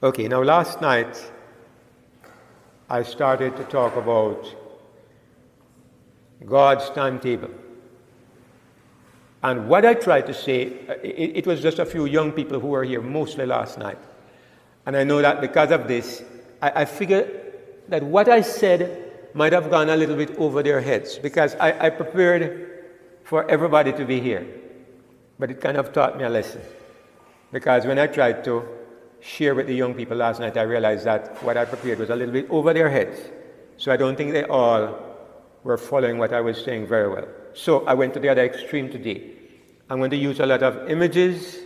Okay, now last night I started to talk about God's timetable. And what I tried to say, it was just a few young people who were here mostly last night. And I know that because of this, I figured that what I said might have gone a little bit over their heads, because I prepared for everybody to be here. But it kind of taught me a lesson. Because when I tried to share with the young people last night, I realized that what I prepared was a little bit over their heads. So I don't think they all were following what I was saying very well. So I went to the other extreme today. I'm going to use a lot of images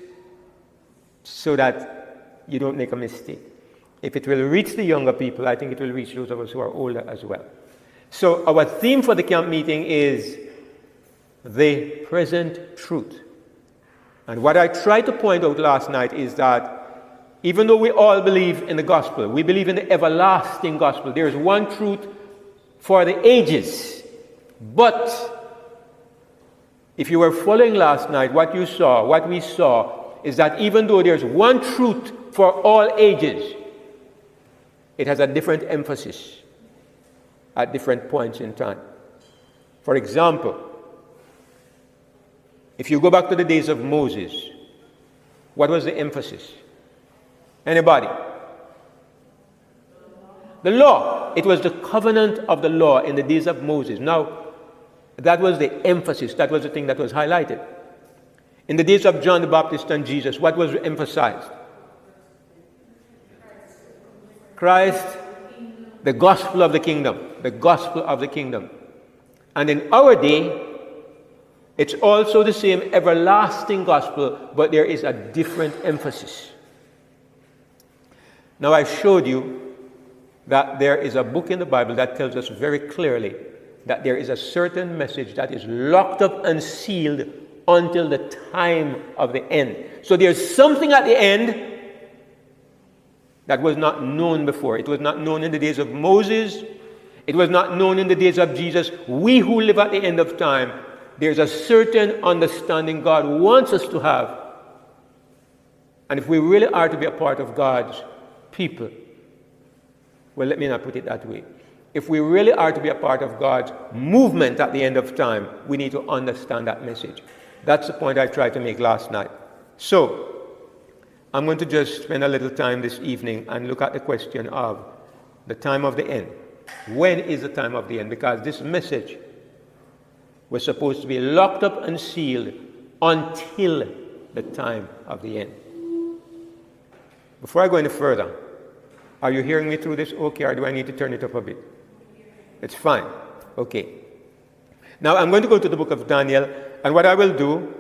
so that you don't make a mistake. If it will reach the younger people, I think it will reach those of us who are older as well. So our theme for the camp meeting is the present truth. And what I tried to point out last night is that even though we all believe in the gospel, we believe in the everlasting gospel, there is one truth for the ages. But if you were following last night, what we saw is that even though there's one truth for all ages, it has a different emphasis at different points in time. For example, if you go back to the days of Moses, what was the emphasis? Anybody? The law. It was the covenant of the law in the days of Moses. Now, that was the emphasis. That was the thing that was highlighted. In the days of John the Baptist and Jesus, what was emphasized? Christ, the gospel of the kingdom. The gospel of the kingdom. And in our day, it's also the same everlasting gospel, but there is a different emphasis. Now, I showed you that there is a book in the Bible that tells us very clearly that there is a certain message that is locked up and sealed until the time of the end. So there's something at the end that was not known before. It was not known in the days of Moses. It was not known in the days of Jesus. We who live at the end of time, there's a certain understanding God wants us to have. And if we really are to be a part of God's people, well, let me not put it that way. If we really are to be a part of God's movement at the end of time, we need to understand that message. That's the point I tried to make last night. So, I'm going to just spend a little time this evening and look at the question of the time of the end. When is the time of the end? Because this message was supposed to be locked up and sealed until the time of the end. Before I go any further, are you hearing me through this okay, or do I need to turn it up a bit? It's fine. Okay. Now I'm going to go to the book of Daniel, and what I will do,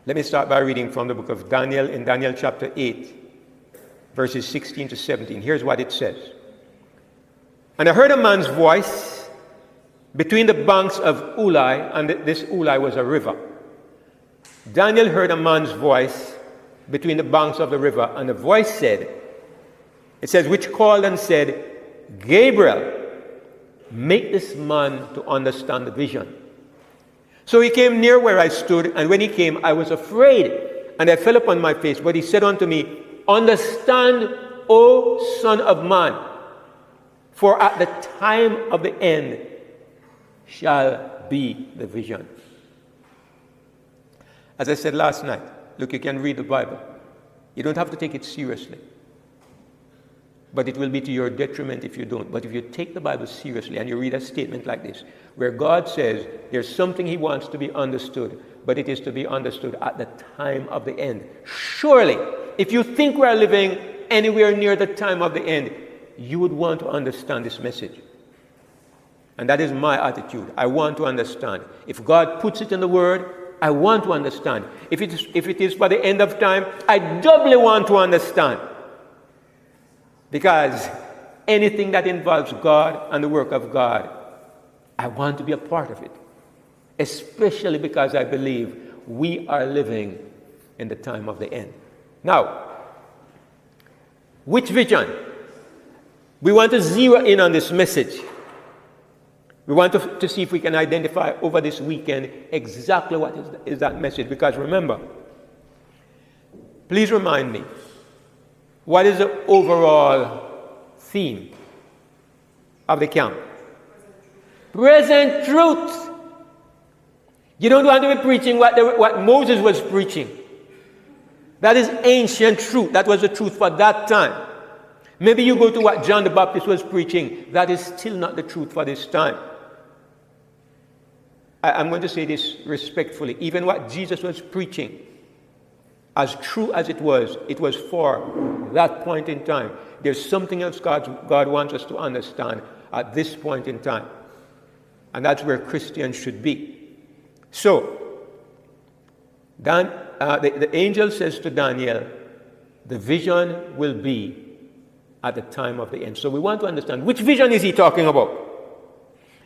let me start by reading from the book of Daniel in Daniel chapter 8, verses 16 to 17. Here's what it says. And I heard a man's voice between the banks of Ulai, and this Ulai was a river. Daniel heard a man's voice between the banks of the river, and the voice said, it says, which called and said, Gabriel, make this man to understand the vision. So he came near where I stood, and when he came, I was afraid, and I fell upon my face. But he said unto me, understand, O son of man, for at the time of the end shall be the vision. As I said last night, look, you can read the Bible. You don't have to take it seriously. But it will be to your detriment if you don't. But if you take the Bible seriously and you read a statement like this, where God says there's something he wants to be understood, but it is to be understood at the time of the end. Surely, if you think we're living anywhere near the time of the end, you would want to understand this message. And that is my attitude. I want to understand. If God puts it in the Word, I want to understand. If it is for the end of time, I doubly want to understand. Because anything that involves God and the work of God, I want to be a part of it. Especially because I believe we are living in the time of the end. Now, which vision? We want to zero in on this message. We want to see if we can identify over this weekend exactly what is that message. Because remember, please remind me, What is the overall theme of the camp? Present truth. You don't want to be preaching what Moses was preaching. That is ancient truth. That was the truth for that time. Maybe you go to what John the Baptist was preaching. That is still not the truth for this time. I'm going to say this respectfully. Even what Jesus was preaching, as true as it was for that point in time. There's something else God wants us to understand at this point in time. And that's where Christians should be. So, the angel says to Daniel, the vision will be at the time of the end. So we want to understand, which vision is he talking about?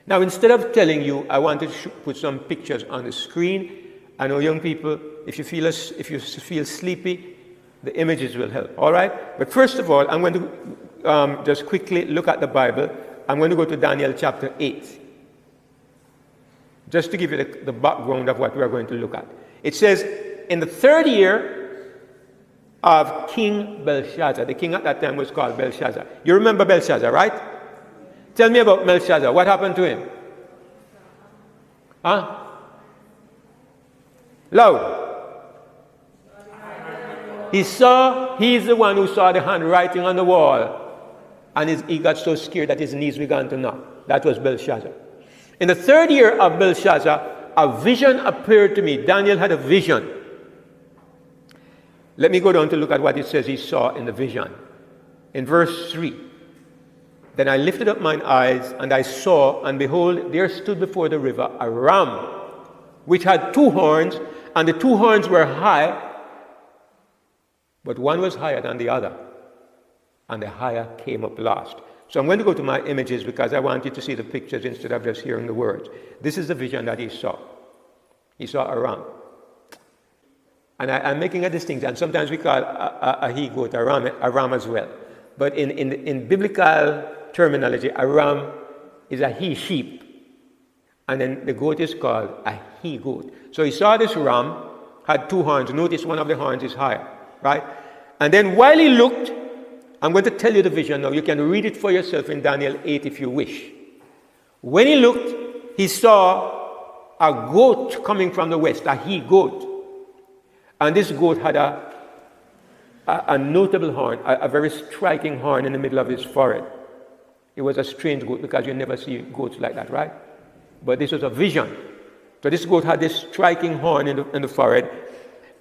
Now, instead of telling you, I want to put some pictures on the screen. I know young people, if you feel sleepy, the images will help. All right? But first of all, I'm going to just quickly look at the Bible. I'm going to go to Daniel chapter 8. Just to give you the background of what we are going to look at. It says, in the 3rd year of King Belshazzar. The king at that time was called Belshazzar. You remember Belshazzar, right? Tell me about Belshazzar. What happened to him? Huh? Loud. He's the one who saw the handwriting on the wall. And he got so scared that his knees began to knock. That was Belshazzar. In the 3rd year of Belshazzar, a vision appeared to me. Daniel had a vision. Let me go down to look at what it says he saw in the vision. In verse 3. Then I lifted up mine eyes, and I saw, and behold, there stood before the river a ram, which had 2 horns, and the 2 horns were high, but one was higher than the other, and the higher came up last. So I'm going to go to my images because I want you to see the pictures instead of just hearing the words. This is the vision that he saw. He saw a ram. And I'm making a distinction, and sometimes we call a he-goat a ram as well. But in biblical terminology, a ram is a he-sheep. And then the goat is called a he-goat. So he saw this ram, had 2 horns. Notice one of the horns is higher, right? And then while he looked, I'm going to tell you the vision now. You can read it for yourself in Daniel 8 if you wish. When he looked, he saw a goat coming from the west, a he-goat. And this goat had a notable horn, a very striking horn in the middle of his forehead. It was a strange goat because you never see goats like that, right? But this was a vision. So this goat had this striking horn in the forehead.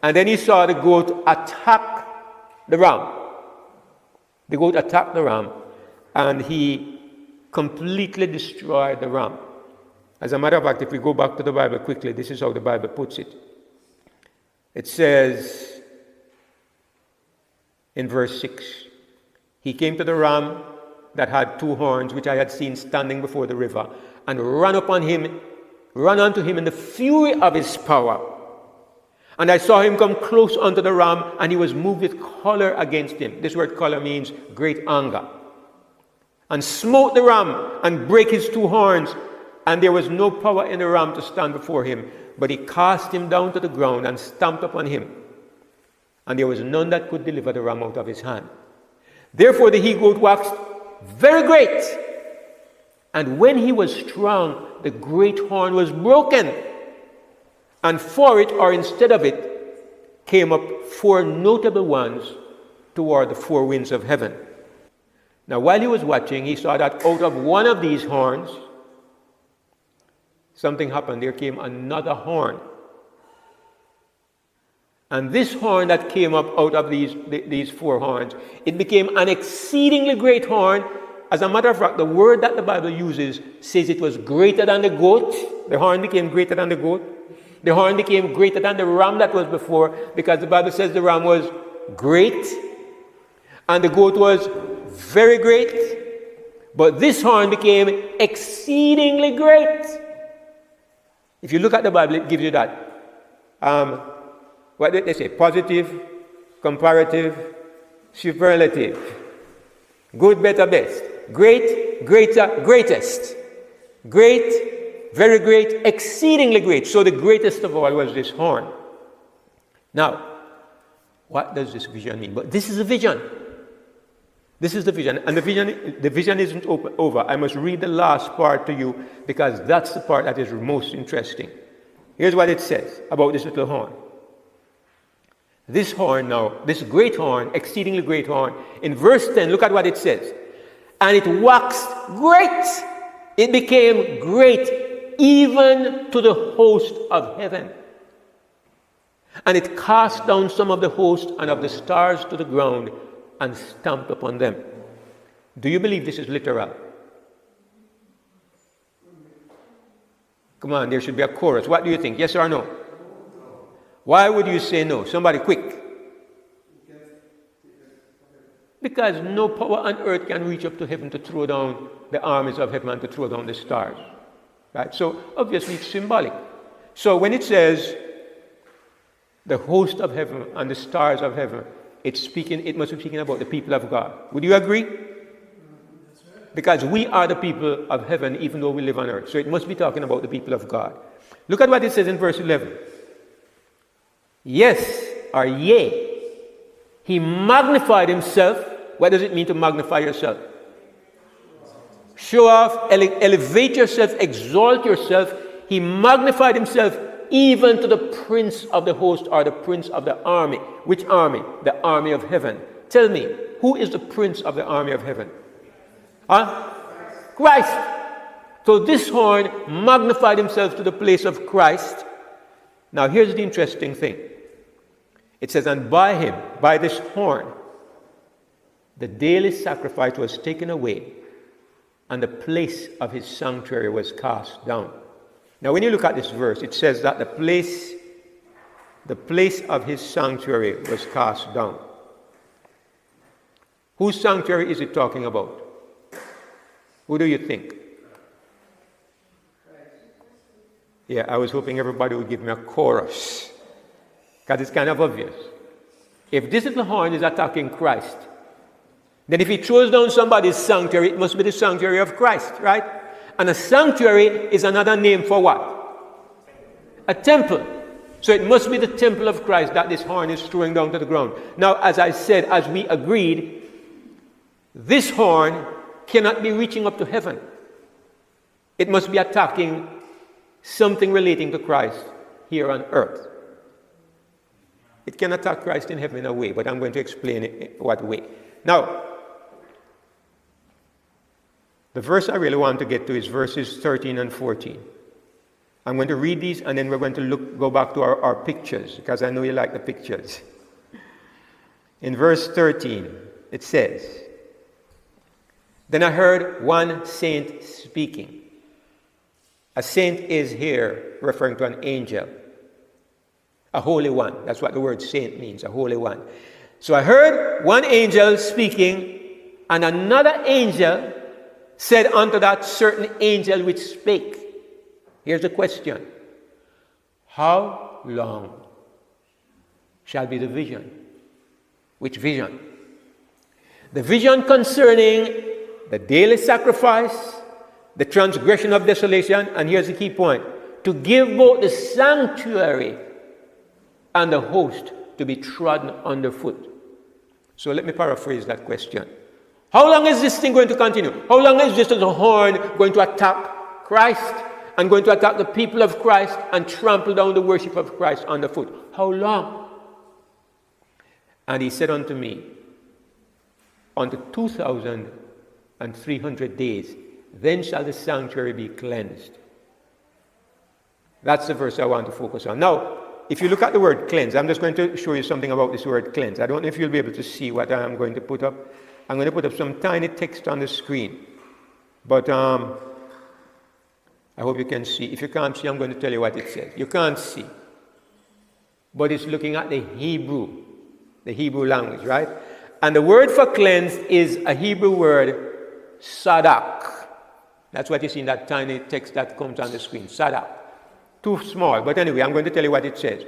And then he saw the goat attack the ram. The goat attacked the ram, and he completely destroyed the ram. As a matter of fact, if we go back to the Bible quickly, this is how the Bible puts it. It says in verse 6, he came to the ram that had 2 horns, which I had seen standing before the river, and ran unto him in the fury of his power. And I saw him come close unto the ram, and he was moved with choler against him. This word choler means great anger. And smote the ram, and brake his 2 horns, and there was no power in the ram to stand before him. But he cast him down to the ground and stamped upon him. And there was none that could deliver the ram out of his hand. Therefore the he-goat waxed very great. And when he was strong, the great horn was broken. And for it, or instead of it, came up 4 notable ones toward the 4 winds of heaven. Now while he was watching, he saw that out of one of these horns, something happened. There came another horn. And this horn that came up out of these 4 horns, it became an exceedingly great horn. As a matter of fact, the word that the Bible uses says it was greater than the goat. The horn became greater than the goat. The horn became greater than the ram that was before, because the Bible says the ram was great and the goat was very great. But this horn became exceedingly great. If you look at the Bible, it gives you that. What did they say? Positive, comparative, superlative. Good, better, best. Great, greater, greatest. Great, very great, exceedingly great. So the greatest of all was this horn. Now, what does this vision mean? But this is a vision. This is the vision. And the vision isn't over. I must read the last part to you because that's the part that is most interesting. Here's what it says about this little horn. This horn now, this great horn, exceedingly great horn, in verse 10, look at what it says. And it waxed great. It became great even to the host of heaven. And it cast down some of the host and of the stars to the ground and stamped upon them. Do you believe this is literal? Come on, there should be a chorus. What do you think? Yes or no? Why would you say no? Somebody quick. Because no power on earth can reach up to heaven to throw down the armies of heaven and to throw down the stars. Right? So obviously it's symbolic. So when it says the host of heaven and the stars of heaven, it must be speaking about the people of God. Would you agree? Because we are the people of heaven even though we live on earth. So it must be talking about the people of God. Look at what it says in verse 11. Yes, or yea, he magnified himself. What does it mean to magnify yourself? Show off, elevate yourself, exalt yourself. He magnified himself even to the prince of the host or the prince of the army. Which army? The army of heaven. Tell me, who is the prince of the army of heaven? Christ. So this horn magnified himself to the place of Christ. Now here's the interesting thing. It says, and by him, by this horn, the daily sacrifice was taken away, and the place of his sanctuary was cast down. Now when you look at this verse, it says that the place of his sanctuary was cast down. Whose sanctuary is it talking about? Who do you think? Yeah, I was hoping everybody would give me a chorus, because it's kind of obvious. If this little horn is attacking Christ, then if he throws down somebody's sanctuary, it must be the sanctuary of Christ, right? And a sanctuary is another name for what? A temple. So it must be the temple of Christ that this horn is throwing down to the ground. Now, as I said, as we agreed, this horn cannot be reaching up to heaven. It must be attacking something relating to Christ here on earth. It can attack Christ in heaven in a way, but I'm going to explain it what way. Now, the verse I really want to get to is verses 13 and 14. I'm going to read these and then we're going to go back to our pictures, because I know you like the pictures. In verse 13, it says, then I heard one saint speaking. A saint is here referring to an angel. A holy one. That's what the word saint means, a holy one. So I heard one angel speaking, and another angel said unto that certain angel which spake. Here's the question. How long shall be the vision? Which vision? The vision concerning the daily sacrifice, the transgression of desolation, and here's the key point, to give both the sanctuary and the host to be trodden underfoot. So let me paraphrase that question. How long is this thing going to continue? How long is this little horn going to attack Christ and going to attack the people of Christ and trample down the worship of Christ underfoot? How long? And he said unto me, unto 2,300 days, then shall the sanctuary be cleansed. That's the verse I want to focus on. Now, if you look at the word cleanse, I'm just going to show you something about this word cleanse. I don't know if you'll be able to see what I'm going to put up. I'm going to put up some tiny text on the screen. But I hope you can see. If you can't see, I'm going to tell you what it says. You can't see. But it's looking at the Hebrew language, right? And the word for cleanse is a Hebrew word, sadak. That's what you see in that tiny text that comes on the screen, sadak. Too small, but anyway, I'm going to tell you what it says.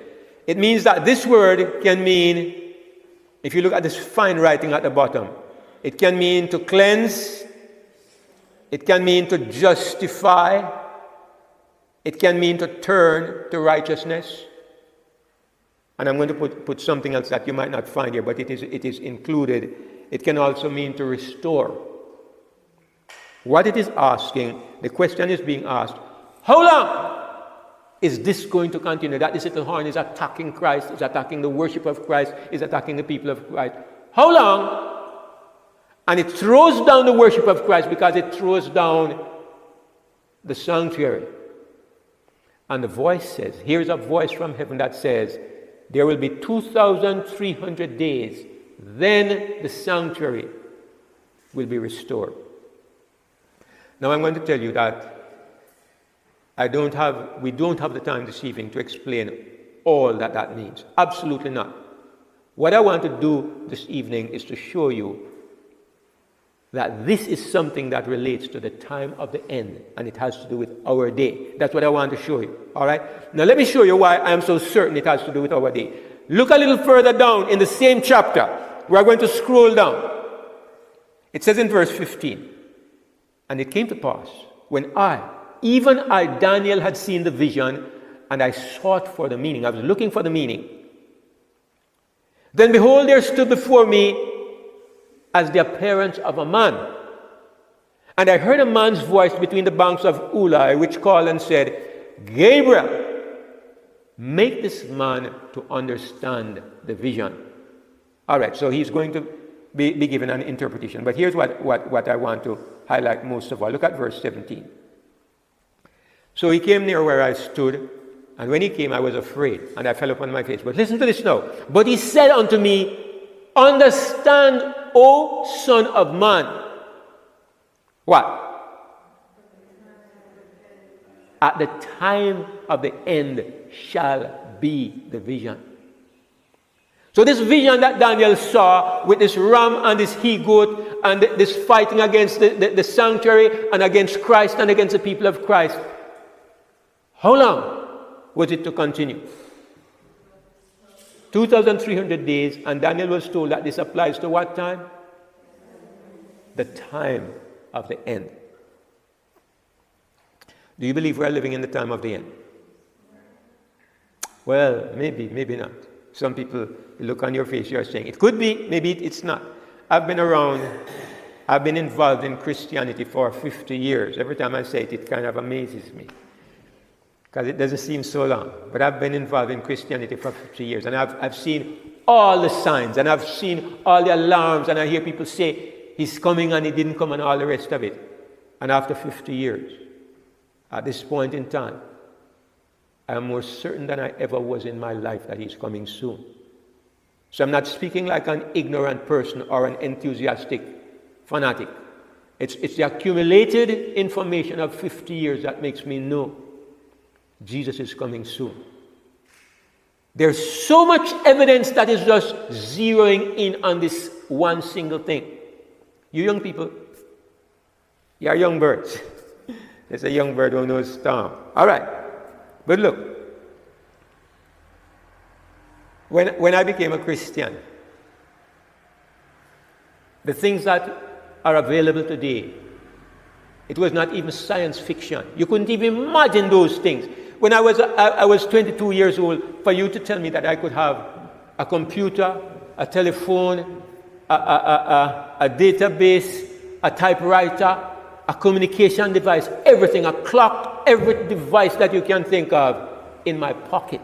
It means that this word can mean, if you look at this fine writing at the bottom, it can mean to cleanse, it can mean to justify, it can mean to turn to righteousness. And I'm going to put something else that you might not find here, but it is included It can also mean to restore. What it is asking, the question is being asked, how long is this going to continue? That this little horn is attacking Christ, is attacking the worship of Christ, is attacking the people of Christ. How long? And it throws down the worship of Christ because it throws down the sanctuary. And the voice says, here's a voice from heaven that says, there will be 2,300 days, then the sanctuary will be restored. Now I'm going to tell you that we don't have the time this evening to explain all that means. Absolutely not. What I want to do this evening is to show you that this is something that relates to the time of the end, and it has to do with our day. That's what I want to show you. All right? Now let me show you why I am so certain it has to do with our day. Look a little further down in the same chapter. We are going to scroll down. It says in verse 15, and it came to pass, when even I, Daniel, had seen the vision, and I sought for the meaning. I was looking for the meaning. Then behold, there stood before me as the appearance of a man. And I heard a man's voice between the banks of Ulai, which called and said, Gabriel, make this man to understand the vision. All right, so he's going to be given an interpretation. But here's what I want to highlight most of all. Look at verse 17. So he came near where I stood, and when he came, I was afraid, and I fell upon my face. But listen to this now. But he said unto me, understand, O son of man. What? At the time of the end shall be the vision. So this vision that Daniel saw with this ram and this he-goat and this fighting against the sanctuary and against Christ and against the people of Christ, how long was it to continue? 2,300 days, and Daniel was told that this applies to what time? The time of the end. Do you believe we are living in the time of the end? Well, maybe not. Some people look on your face, you're saying, it could be, maybe it's not. I've been involved in Christianity for 50 years. Every time I say it, it kind of amazes me, because it doesn't seem so long. But I've been involved in Christianity for 50 years, and I've seen all the signs, and I've seen all the alarms, and I hear people say, he's coming and he didn't come, and all the rest of it. And after 50 years, at this point in time, I am more certain than I ever was in my life that he's coming soon. So I'm not speaking like an ignorant person or an enthusiastic fanatic. It's the accumulated information of 50 years that makes me know Jesus is coming soon. There's so much evidence that is just zeroing in on this one single thing. You young people, you are young birds. There's a young bird who knows storm. All right. But look, when I became a Christian, the things that are available today, it was not even science fiction. You couldn't even imagine those things. When I was 22 years old, for you to tell me that I could have a computer, a telephone, a database, a typewriter, a communication device, everything, a clock, every device that you can think of in my pocket.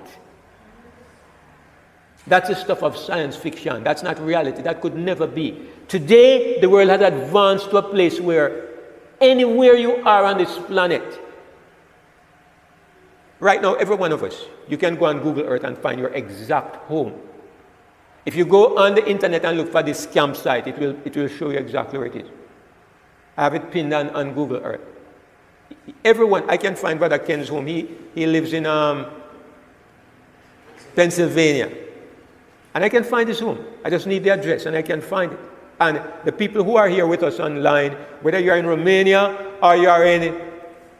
That's the stuff of science fiction. That's not reality. That could never be. Today, the world has advanced to a place where anywhere you are on this planet, right now, every one of us, you can go on Google Earth and find your exact home. If you go on the internet and look for this campsite, it will show you exactly where it is. I have it pinned on Google Earth. Everyone, I can find Brother Ken's home. He lives in Pennsylvania. And I can find his home. I just need the address and I can find it. And the people who are here with us online, whether you are in Romania or you are in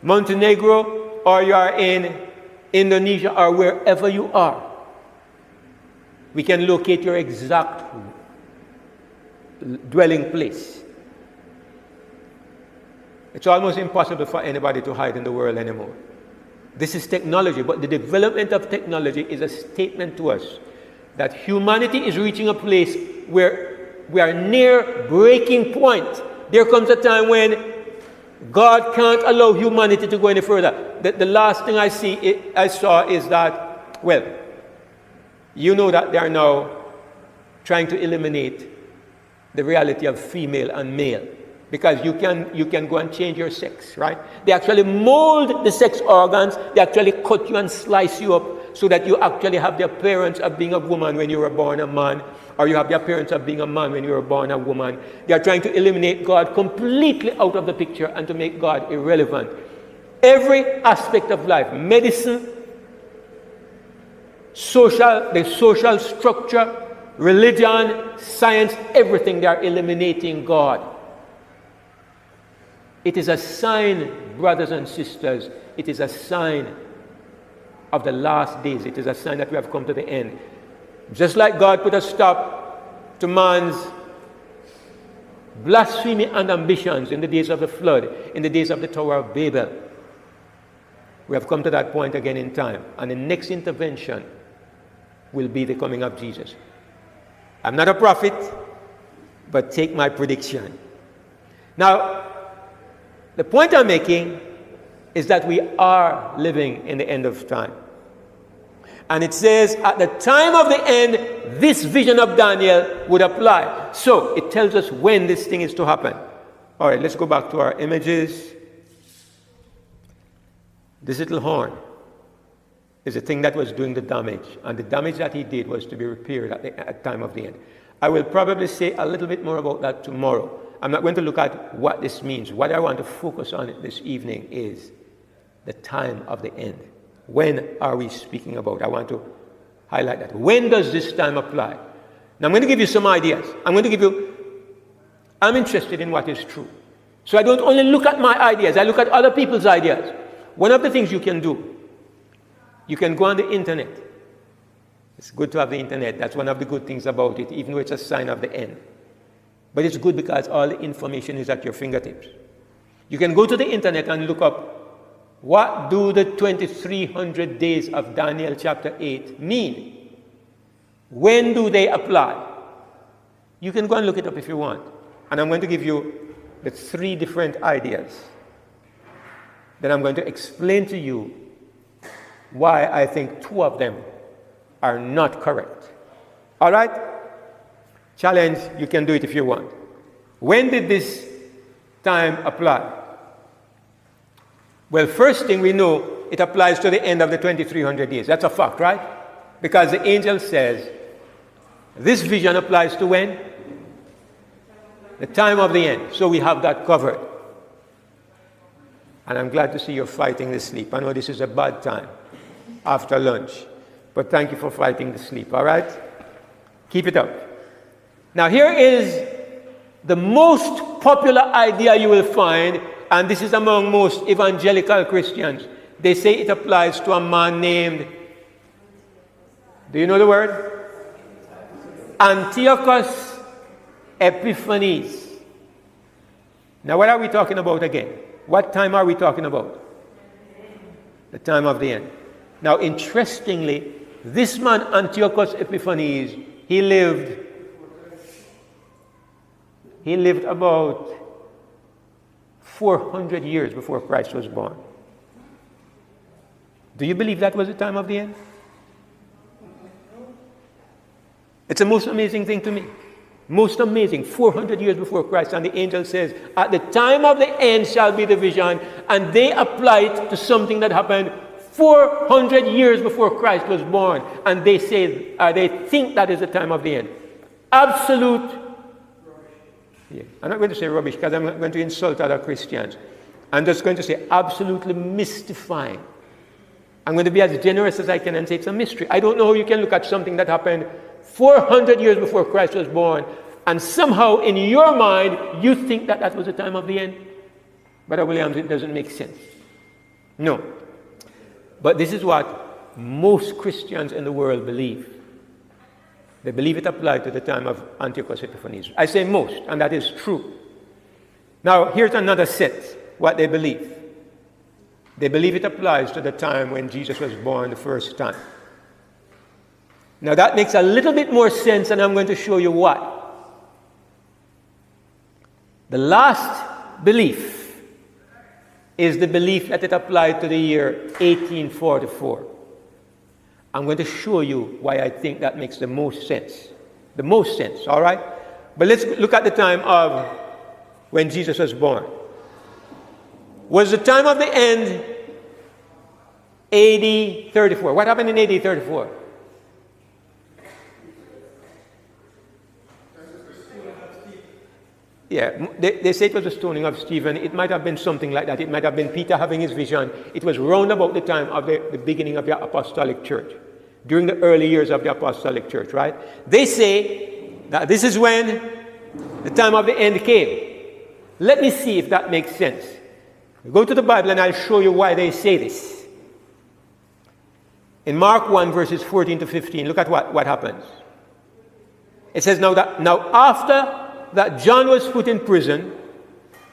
Montenegro or you are in Indonesia or wherever you are, we can locate your exact dwelling place. It's almost impossible for anybody to hide in the world anymore. This is technology, but the development of technology is a statement to us that humanity is reaching a place where near breaking point. There comes a time when God can't allow humanity to go any further. The last thing I saw is that, well, you know that they are now trying to eliminate the reality of female and male, because you can go and change your sex, right? They actually mold the sex organs. They actually cut you and slice you up so that you actually have the appearance of being a woman when you were born a man, or you have the appearance of being a man when you were born a woman. They are trying to eliminate God completely out of the picture and to make God irrelevant. Every aspect of life, medicine, the social structure, religion, science, everything, they are eliminating God. It is a sign, brothers and sisters, it is a sign of the last days. It is a sign that we have come to the end. Just like God put a stop to man's blasphemy and ambitions in the days of the flood, in the days of the Tower of Babel, we have come to that point again in time. And the next intervention will be the coming of Jesus. I'm not a prophet, but take my prediction. Now, the point I'm making is that we are living in the end of time. And it says, at the time of the end, this vision of Daniel would apply. So, it tells us when this thing is to happen. All right, let's go back to our images. This little horn is the thing that was doing the damage. And the damage that he did was to be repaired at the time of the end. I will probably say a little bit more about that tomorrow. I'm not going to look at what this means. What I want to focus on this evening is the time of the end. When are we speaking about? I want to highlight that. When does this time apply? Now I'm going to give you some ideas. I'm interested in what is true. So I don't only look at my ideas, I look at other people's ideas. One of the things you can do, you can go on the internet. It's good to have the internet. That's one of the good things about it, even though it's a sign of the end. But it's good because all the information is at your fingertips. You can go to the internet and look up, what do the 2300 days of Daniel chapter 8 mean? When do they apply? You can go and look it up if you want. And I'm going to give you the 3 different ideas. Then I'm going to explain to you why I think 2 of them are not correct. All right? Challenge, you can do it if you want. When did this time apply? Well, first thing we know, it applies to the end of the 2300 days. That's a fact, right? Because the angel says, this vision applies to when? The time of the end. So we have that covered. And I'm glad to see you're fighting the sleep. I know this is a bad time after lunch, but thank you for fighting the sleep, all right? Keep it up. Now here is the most popular idea you will find, and this is among most evangelical Christians. They say it applies to a man named, do you know the word? Antiochus Epiphanes. Now what are we talking about again? What time are we talking about? The time of the end. Now interestingly, this man Antiochus Epiphanes, he lived about 400 years before Christ was born. Do you believe that was the time of the end? It's the most amazing thing to me. Most amazing. 400 years before Christ. And the angel says, at the time of the end shall be the vision. And they apply it to something that happened 400 years before Christ was born. And they say, they think that is the time of the end. Absolute. Yeah. I'm not going to say rubbish because I'm not going to insult other Christians. I'm just going to say absolutely mystifying. I'm going to be as generous as I can and say it's a mystery. I don't know how you can look at something that happened 400 years before Christ was born and somehow in your mind you think that that was the time of the end. Brother Williams, it doesn't make sense. No. But this is what most Christians in the world believe. They believe it applied to the time of Antiochus Epiphanes. I say most, and that is true. Now, here's another set, what they believe. They believe it applies to the time when Jesus was born the first time. Now, that makes a little bit more sense, and I'm going to show you why. The last belief is the belief that it applied to the year 1844. I'm going to show you why I think that makes the most sense. The most sense, all right? But let's look at the time of when Jesus was born. Was the time of the end AD 34? What happened in AD 34? Yeah, they say it was the stoning of Stephen. It might have been something like that. It might have been Peter having his vision. It was round about the time of the beginning of the apostolic church, during the early years of the apostolic church, right? They say that this is when the time of the end came. Let me see if that makes sense. Go to the Bible and I'll show you why they say this. In Mark 1, verses 14 to 15, look at what happens. It says, Now after that John was put in prison,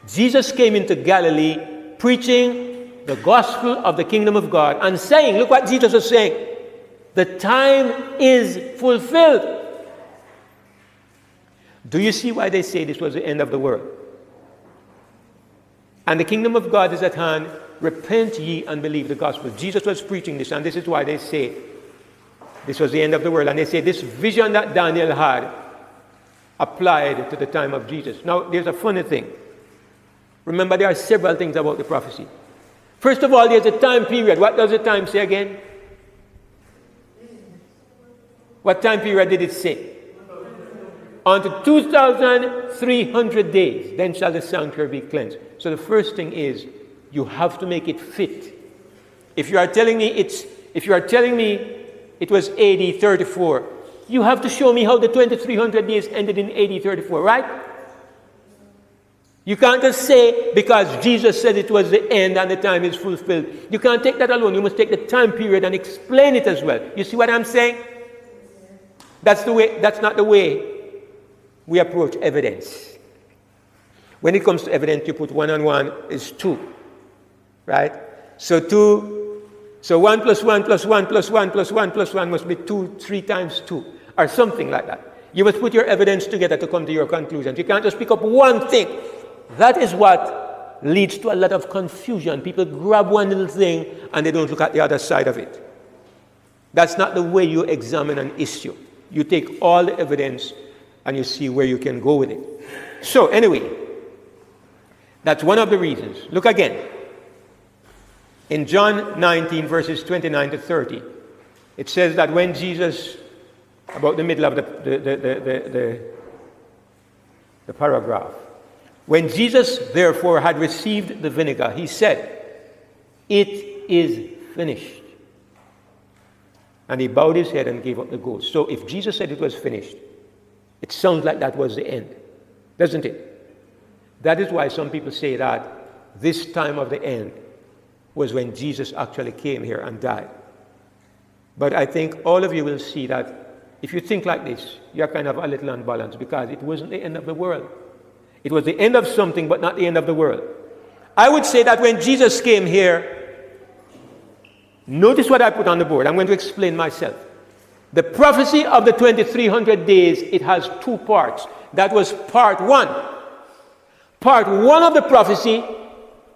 Jesus came into Galilee preaching the gospel of the kingdom of God and saying, look what Jesus was saying, the time is fulfilled. Do you see why they say this was the end of the world? And the kingdom of God is at hand. Repent ye and believe the gospel. Jesus was preaching this, and this is why they say this was the end of the world. And they say this vision that Daniel had applied to the time of Jesus. Now, there's a funny thing. Remember, there are several things about the prophecy. First of all, there's a time period. What does the time say again? What time period did it say? Unto 2,300 days, then shall the sanctuary be cleansed. So the first thing is, you have to make it fit. If you are telling me it was AD 34, you have to show me how the 2,300 days ended in AD 34, right? You can't just say because Jesus said it was the end and the time is fulfilled. You can't take that alone. You must take the time period and explain it as well. You see what I'm saying? That's not the way we approach evidence. When it comes to evidence, you put 1 and 1 is 2, right? So 1 plus 1 plus 1 plus 1 plus 1 plus 1 must be 2, 3 times 2, or something like that. You must put your evidence together to come to your conclusions. You can't just pick up one thing. That is what leads to a lot of confusion. People grab one little thing and they don't look at the other side of it. That's not the way you examine an issue. You take all the evidence and you see where you can go with it. So anyway, that's one of the reasons. Look again. In John 19, verses 29 to 30, it says that when Jesus, about the middle of the paragraph, when Jesus therefore had received the vinegar, he said, "It is finished." And he bowed his head and gave up the ghost. So if Jesus said it was finished, it sounds like that was the end, doesn't it? That is why some people say that this time of the end was when Jesus actually came here and died. But I think all of you will see that if you think like this, you're kind of a little unbalanced, because it wasn't the end of the world. It was the end of something, but not the end of the world. I would say that when Jesus came here, notice what I put on the board. I'm going to explain myself. The prophecy of the 2,300 days, it has 2 parts. That was part 1. Part 1 of the prophecy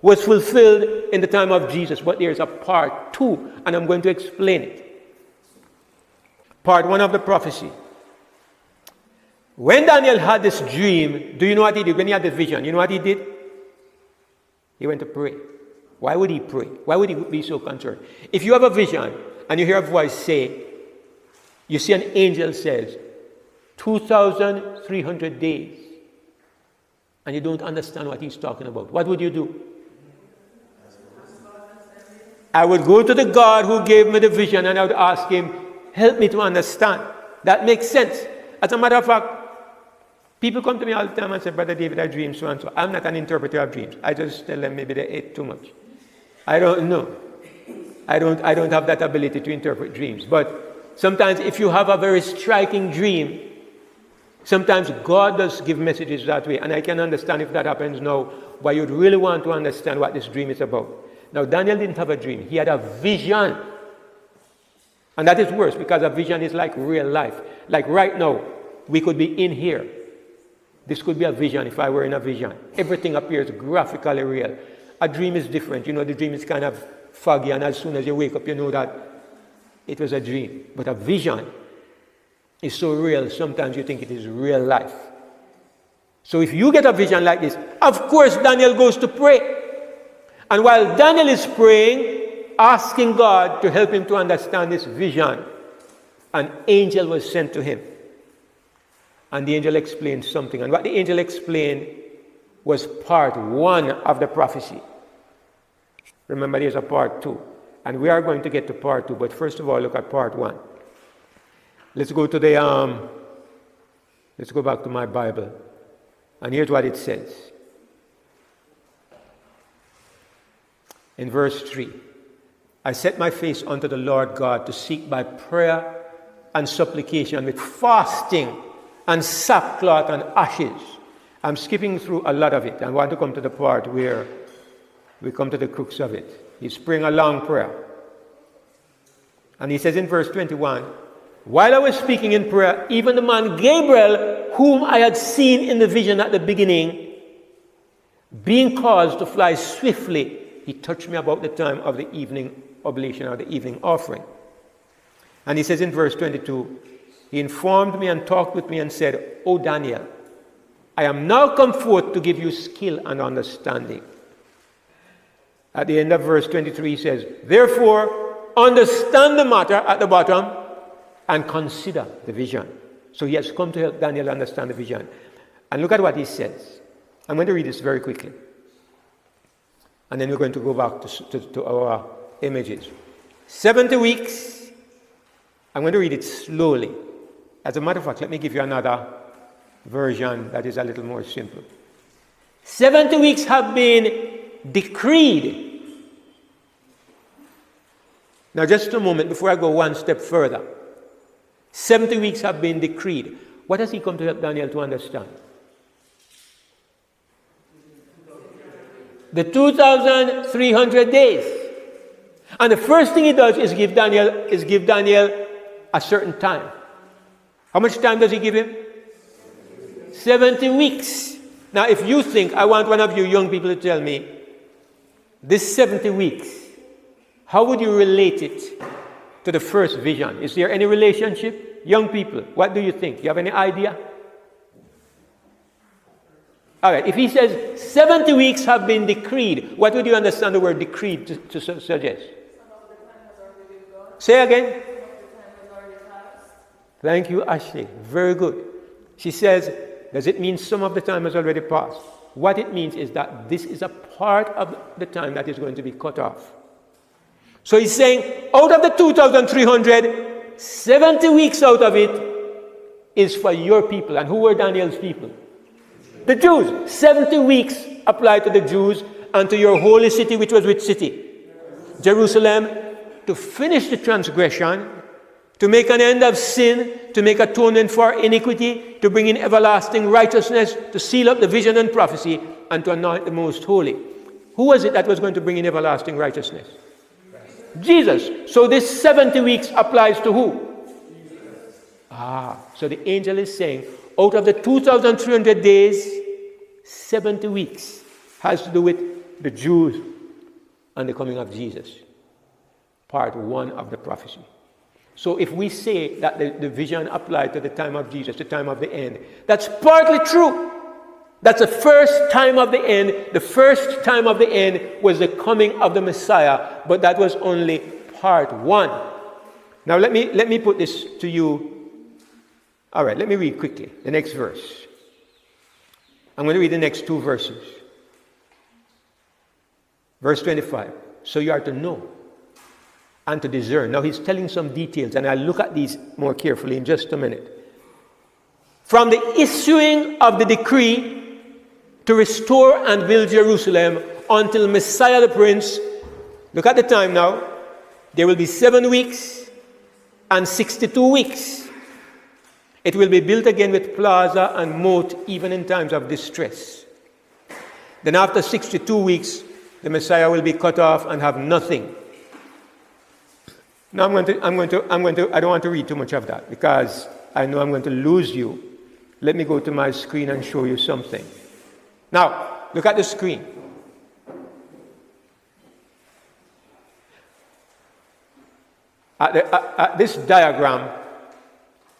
was fulfilled in the time of Jesus, but there's a part 2, and I'm going to explain it. Part 1 of the prophecy. When Daniel had this dream, do you know what he did? When he had the vision, you know what he did? He went to pray. Why would he pray? Why would he be so concerned? If you have a vision and you hear a voice say, you see an angel says, 2,300 days, and you don't understand what he's talking about, what would you do? I would go to the God who gave me the vision and I would ask him, help me to understand. That makes sense. As a matter of fact, people come to me all the time and say, Brother David, I dream so and so. I'm not an interpreter of dreams. I just tell them maybe they ate too much. I don't know. I don't have that ability to interpret dreams. But sometimes if you have a very striking dream, sometimes God does give messages that way. And I can understand if that happens now, but you'd really want to understand what this dream is about. Now, Daniel didn't have a dream. He had a vision. And that is worse, because a vision is like real life. Like right now, we could be in here. This could be a vision if I were in a vision. Everything appears graphically real. A dream is different. You know, the dream is kind of foggy, and as soon as you wake up, you know that it was a dream. But a vision is so real, sometimes you think it is real life. So if you get a vision like this, of course Daniel goes to pray. And while Daniel is praying, asking God to help him to understand this vision, an angel was sent to him. And the angel explained something. And what the angel explained was part 1 of the prophecy. Remember, there's a part 2. And we are going to get to part 2. But first of all, look at part 1. Let's go to let's go back to my Bible. And here's what it says. In verse 3, I set my face unto the Lord God to seek by prayer and supplication with fasting and sackcloth and ashes. I'm skipping through a lot of it. I want to come to the part where we come to the crux of it. He's praying a long prayer. And he says in verse 21, while I was speaking in prayer, even the man Gabriel, whom I had seen in the vision at the beginning, being caused to fly swiftly, he touched me about the time of the evening oblation or the evening offering. And he says in verse 22, he informed me and talked with me and said, O Daniel, I am now come forth to give you skill and understanding. At the end of verse 23 he says, therefore, understand the matter at the bottom and consider the vision. So he has come to help Daniel understand the vision. And look at what he says. I'm going to read this very quickly. And then we're going to go back to our images. 70 weeks. I'm going to read it slowly. As a matter of fact, let me give you another version that is a little more simple. 70 weeks have been decreed. Now just a moment before I go one step further. 70 weeks have been decreed. What has he come to help Daniel to understand? The 2,300 days. And the first thing he does is give Daniel a certain time. How much time does he give him? 70 weeks. Now if you think, I want one of you young people to tell me, this 70 weeks, how would you relate it to the first vision? Is there any relationship? Young people, what do you think? You have any idea? All right, if he says 70 weeks have been decreed, what would you understand the word decreed to suggest? Say again. Thank you, Ashley. Very good. She says, does it mean some of the time has already passed? What it means is that this is a part of the time that is going to be cut off. So he's saying, out of the 2,300, 70 weeks out of it is for your people. And who were Daniel's people? The Jews. 70 weeks apply to the Jews and to your holy city, which was which city? Jerusalem, to finish the transgression, to make an end of sin, to make atonement for iniquity, to bring in everlasting righteousness, to seal up the vision and prophecy, and to anoint the most holy. Who was it that was going to bring in everlasting righteousness? Jesus. So this 70 weeks applies to who? So the angel is saying, out of the 2,300 days, 70 weeks has to do with the Jews and the coming of Jesus. Part 1 of the prophecy. So if we say that the vision applied to the time of Jesus, the time of the end, that's partly true. That's the first time of the end. The first time of the end was the coming of the Messiah, but that was only part 1. Now let me put this to you. All right, let me read quickly the next verse. I'm going to read the next 2 verses. Verse 25. So you are to know and to discern. Now he's telling some details, and I'll look at these more carefully in just a minute. From the issuing of the decree to restore and build Jerusalem until Messiah the Prince, look at the time now, there will be 7 weeks and 62 weeks. It will be built again with plaza and moat, even in times of distress. Then after 62 weeks, the Messiah will be cut off and have nothing. Now I don't want to read too much of that, because I know I'm going to lose you Let me go to my screen and show you something. Now, look at the screen. At this diagram,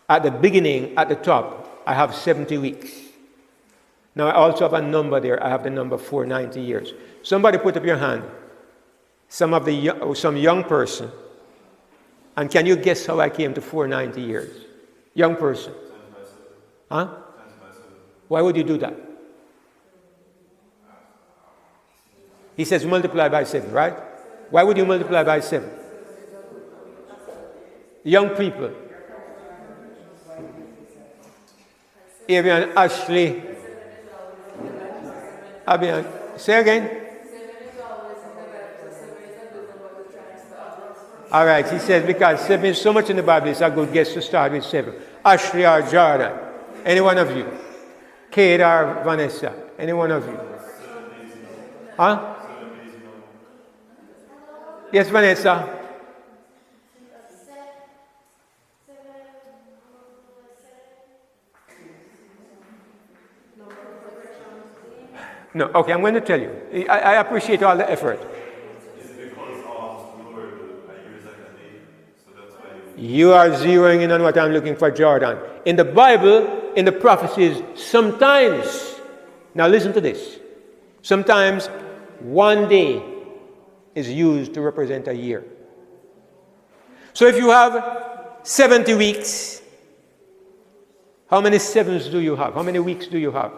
at the beginning, at the top, I have 70 weeks. Now, I also have a number there. I have the number 490 years. Somebody put up your hand. Some young person. And can you guess how I came to 490 years? Young person. Huh? Why would you do that? He says multiply by 7, right? Why would you multiply by 7? Young people. Avian, Ashley. Abian. Say again. All right, he says because 7 is so much in the Bible, it's a good guess to start with 7. Ashley or Jordan. Any one of you? Kate or Vanessa? Any one of you? Huh? Yes, Vanessa? No, okay, I'm going to tell you. I appreciate all the effort. You are zeroing in on what I'm looking for, Jordan. In the Bible, in the prophecies, sometimes, now listen to this, sometimes one day is used to represent a year. So if you have 70 weeks, how many sevens do you have? How many weeks do you have?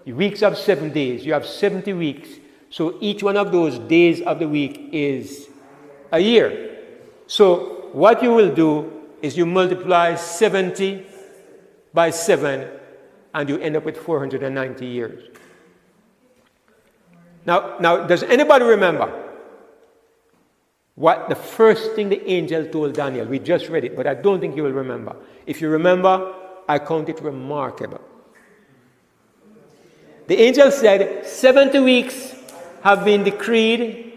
Weeks have 7 days. You have 70 weeks. So each one of those days of the week is a year. So what you will do is you multiply 70 by 7 and you end up with 490 years. Now, does anybody remember what the first thing the angel told Daniel? We just read it, but I don't think you will remember. If you remember, I count it remarkable. The angel said, 70 weeks have been decreed.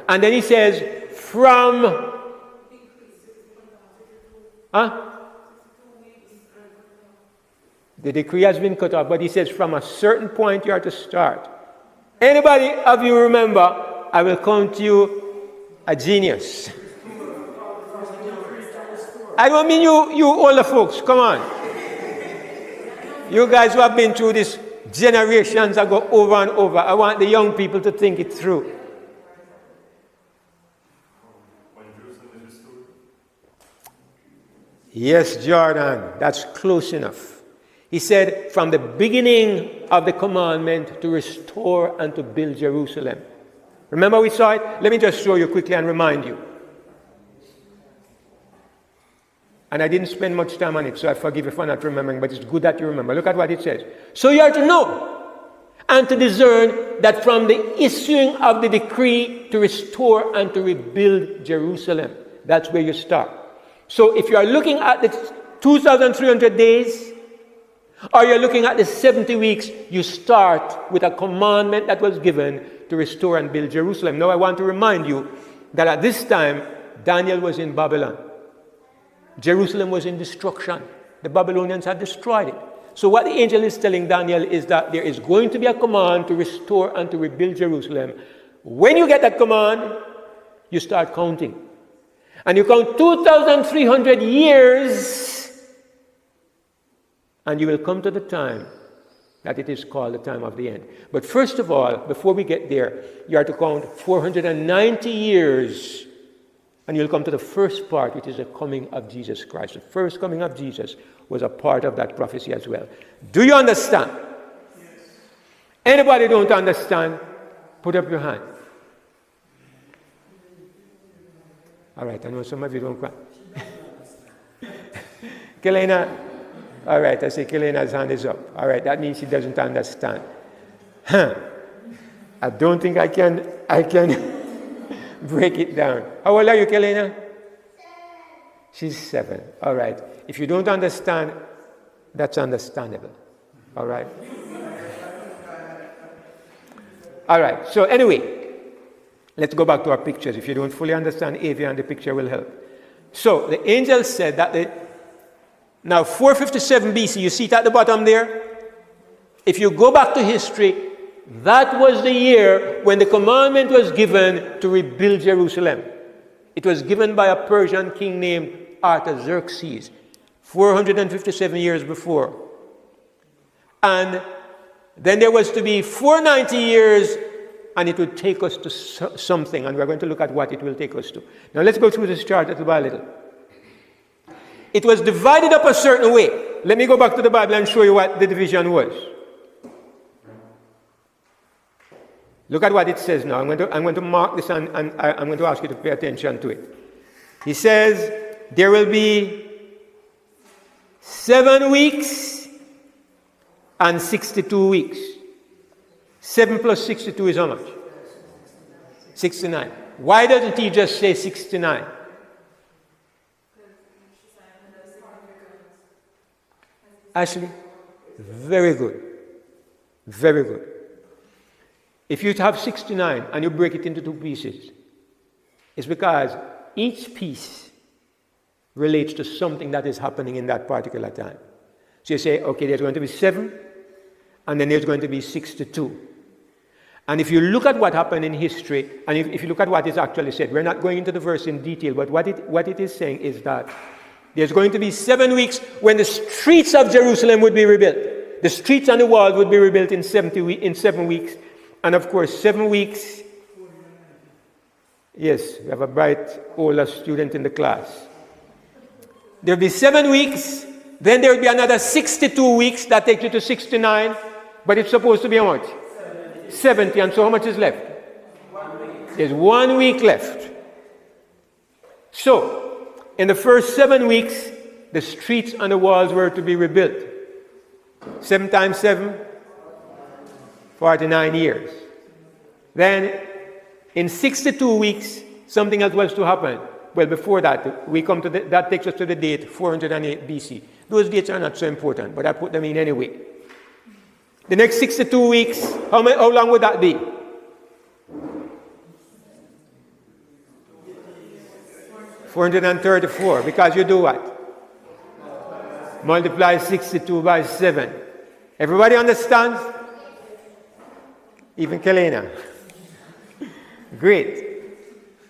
And then he says, from... The decree has been cut off, but he says, from a certain point you are to start. Anybody of you remember, I will count you a genius. I don't mean you older folks, come on. You guys who have been through this generations ago over and over. I want the young people to think it through. Yes, Jordan, that's close enough. He said, from the beginning of the commandment to restore and to build Jerusalem. Remember we saw it? Let me just show you quickly and remind you. And I didn't spend much time on it, so I forgive you for not remembering, but it's good that you remember. Look at what it says. So you are to know and to discern that from the issuing of the decree to restore and to rebuild Jerusalem, that's where you start. So if you are looking at the 2,300 days, or you're looking at the 70 weeks, you start with a commandment that was given to restore and build Jerusalem. Now I want to remind you that at this time, Daniel was in Babylon. Jerusalem was in destruction. The Babylonians had destroyed it. So what the angel is telling Daniel is that there is going to be a command to restore and to rebuild Jerusalem. When you get that command, you start counting. And you count 2,300 years, and you will come to the time that it is called the time of the end. But first of all, before we get there, you are to count 490 years. And you'll come to the first part, which is the coming of Jesus Christ. The first coming of Jesus was a part of that prophecy as well. Do you understand? Yes. Anybody don't understand? Put up your hand. All right, I know some of you don't cry. Kelena, all right, I say Kelena's hand is up. All right, that means she doesn't understand. I don't think I can break it down. How old are you, Kelena? 7. She's 7. All right. If you don't understand, that's understandable. All right. All right. So anyway, let's go back to our pictures. If you don't fully understand Avian, the picture will help. So the angel said that Now, 457 BC, you see it at the bottom there? If you go back to history, that was the year when the commandment was given to rebuild Jerusalem. It was given by a Persian king named Artaxerxes, 457 years before. And then there was to be 490 years, and it would take us to something, and we're going to look at what it will take us to. Now let's go through this chart little by little. It was divided up a certain way. Let me go back to the Bible and show you what the division was. Look at what it says now. I'm going to mark this and I'm going to ask you to pay attention to it. He says there will be 7 weeks and 62 weeks. 7 plus 62 is how much? 69. Why doesn't he just say 69? Ashley, very good. Very good. If you have 69 and you break it into 2 pieces, it's because each piece relates to something that is happening in that particular time. So you say, okay, there's going to be 7, and then there's going to be 62. And if you look at what happened in history, and if you look at what is actually said, we're not going into the verse in detail, but what it is saying is that there's going to be 7 weeks when the streets of Jerusalem would be rebuilt. The streets and the walls would be rebuilt in 7 weeks. And of course, 7 weeks. Yes, we have a bright older student in the class. There'll be 7 weeks. Then there will be another 62 weeks. That takes you to 69. But it's supposed to be how much? 70. And so how much is left? 1 week. There's 1 week left. So, in the first 7 weeks, the streets and the walls were to be rebuilt. 7 times 7? 49 years. Then, in 62 weeks, something else was to happen. Well, before that, we come to that takes us to the date 408 BC. Those dates are not so important, but I put them in anyway. The next 62 weeks, how long would that be? $434, because you do what? Multiply 62 by 7. Everybody understands? Even Kelena. Great.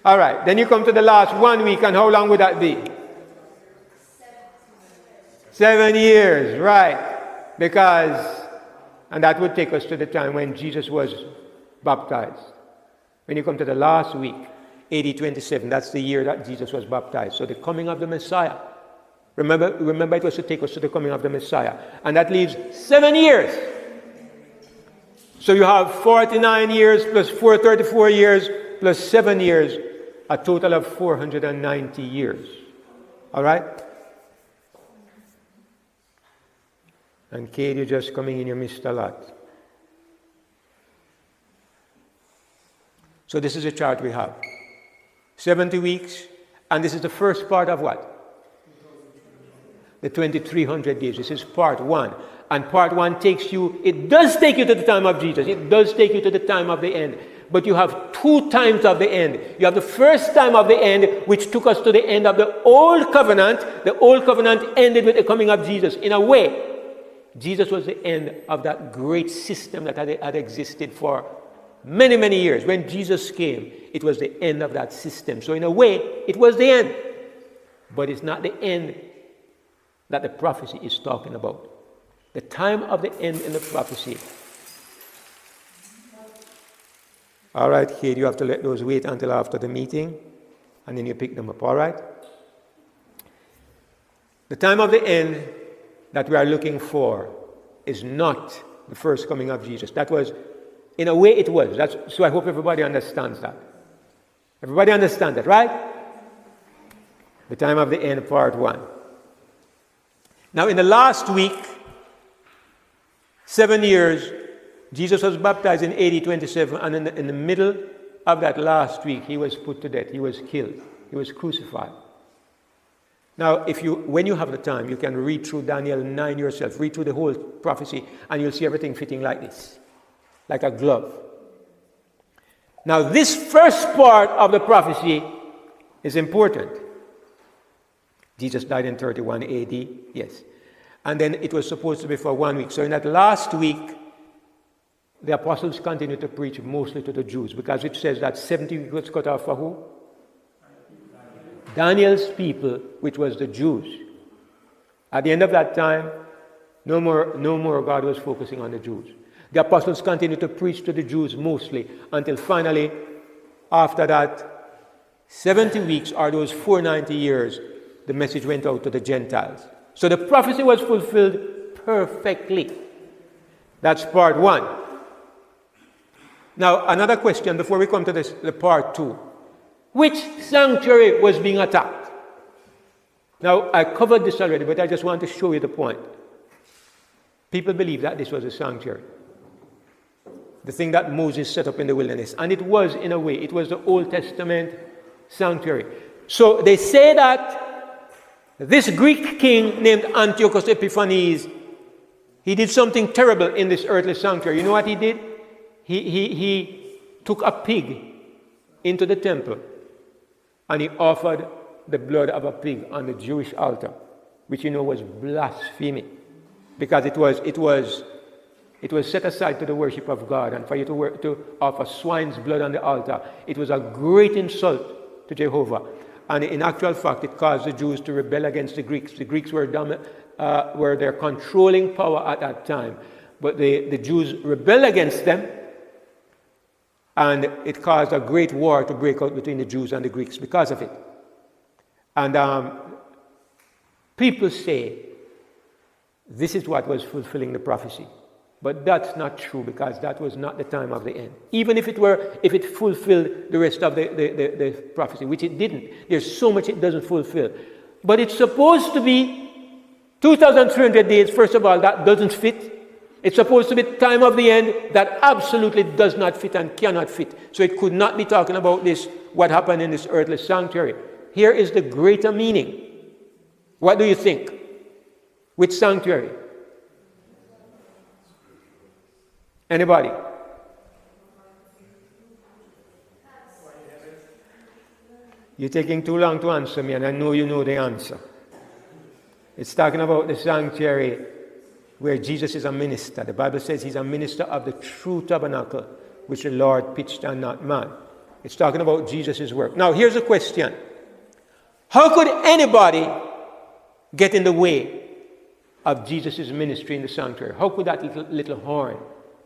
All right, then you come to the last 1 week, and how long would that be? 7 years, right. Because, and that would take us to the time when Jesus was baptized. When you come to the last week, AD 27, that's the year that Jesus was baptized. So the coming of the Messiah. Remember it was to take us to the coming of the Messiah. And that leaves 7 years. So you have 49 years plus 434 years plus 7 years, a total of 490 years. All right? And Kate, you're just coming in, you missed a lot. So this is a chart we have. 70 weeks, and this is the first part of what? The 2300 days. This is part 1. And part 1 takes you, it does take you to the time of Jesus. It does take you to the time of the end. But you have 2 times of the end. You have the first time of the end, which took us to the end of the Old Covenant. The Old Covenant ended with the coming of Jesus. In a way, Jesus was the end of that great system that had existed for many, many years. When Jesus came, it was the end of that system. So in a way, it was the end. But it's not the end that the prophecy is talking about. The time of the end in the prophecy. All right, Kate, you have to let those wait until after the meeting, and then you pick them up, all right? The time of the end that we are looking for is not the first coming of Jesus. That was, in a way it was. So I hope everybody understands that. Everybody understand that, right? The time of the end, part 1. Now in the last week, 7 years, Jesus was baptized in AD 27, and in the middle of that last week, he was put to death. He was killed. He was crucified. Now, when you have the time, you can read through Daniel 9 yourself, read through the whole prophecy, and you'll see everything fitting like this, like a glove. Now, this first part of the prophecy is important. Jesus died in 31 AD, yes. And then it was supposed to be for 1 week. So in that last week, the apostles continued to preach mostly to the Jews, because it says that 70 weeks was cut off for who? Daniel's people, which was the Jews. At the end of that time, no more God was focusing on the Jews. The apostles continued to preach to the Jews mostly, until finally, after that 70 weeks, or those 490 years, the message went out to the Gentiles. So the prophecy was fulfilled perfectly. That's part one. Now, another question before we come to the part two. Which sanctuary was being attacked? Now, I covered this already, but I just want to show you the point. People believe that this was a sanctuary. The thing that Moses set up in the wilderness. And it was, in a way, it was the Old Testament sanctuary. So they say that this Greek king named Antiochus Epiphanes, he did something terrible in this earthly sanctuary. You know what he did? He took a pig into the temple, and he offered the blood of a pig on the Jewish altar, which you know was blasphemy, because it was set aside to the worship of God, and for you to offer swine's blood on the altar, it was a great insult to Jehovah. And in actual fact, it caused the Jews to rebel against the Greeks. The Greeks were their controlling power at that time, but the Jews rebelled against them, and it caused a great war to break out between the Jews and the Greeks because of it. And people say this is what was fulfilling the prophecy. But that's not true, because that was not the time of the end. Even if it fulfilled the rest of the prophecy, which it didn't. There's so much it doesn't fulfill. But it's supposed to be 2,300 days. First of all, that doesn't fit. It's supposed to be time of the end. That absolutely does not fit and cannot fit. So it could not be talking about this, what happened in this earthly sanctuary. Here is the greater meaning. What do you think? Which sanctuary? Anybody? You're taking too long to answer me, and I know you know the answer. It's talking about the sanctuary where Jesus is a minister. The Bible says he's a minister of the true tabernacle, which the Lord pitched and not man. It's talking about Jesus' work. Now, here's a question. How could anybody get in the way of Jesus' ministry in the sanctuary? How could that little horn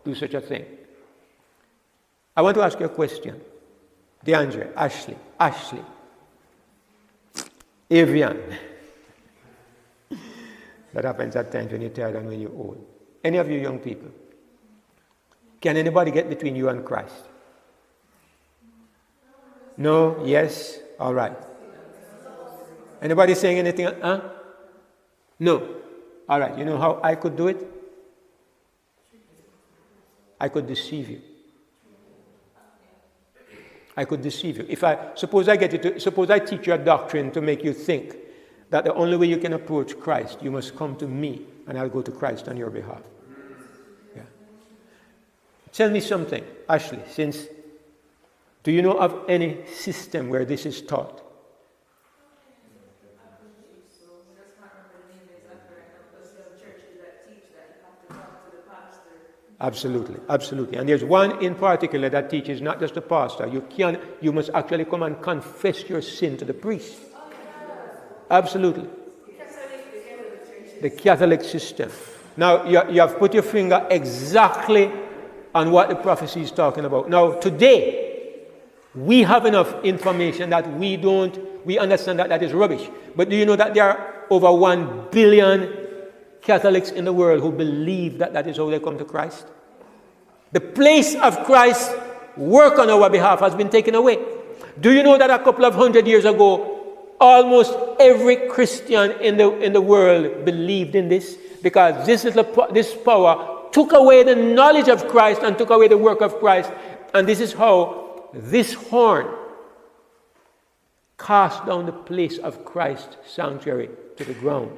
do such a thing? I want to ask you a question. DeAndre, Ashley, Avian. That happens at times when you're tired and when you're old. Any of you young people, can anybody get between you and Christ? No? Yes? All right. Anybody saying anything? No. All right. You know how I could do it? I could deceive you. I could deceive you. Suppose I teach you a doctrine to make you think that the only way you can approach Christ, you must come to me, and I'll go to Christ on your behalf. Yeah. Tell me something, Ashley, do you know of any system where this is taught? Absolutely. And there's one in particular that teaches not just the pastor. You must actually come and confess your sin to the priest. Absolutely. The Catholic system. Now, you have put your finger exactly on what the prophecy is talking about. Now, today, we have enough information that we understand that is rubbish. But do you know that there are over 1 billion Catholics in the world who believe that is how they come to Christ? The place of Christ's work on our behalf has been taken away. Do you know that a couple of 100 years ago, almost every Christian in the world believed in this? Because this power took away the knowledge of Christ and took away the work of Christ. And this is how this horn cast down the place of Christ's sanctuary to the ground.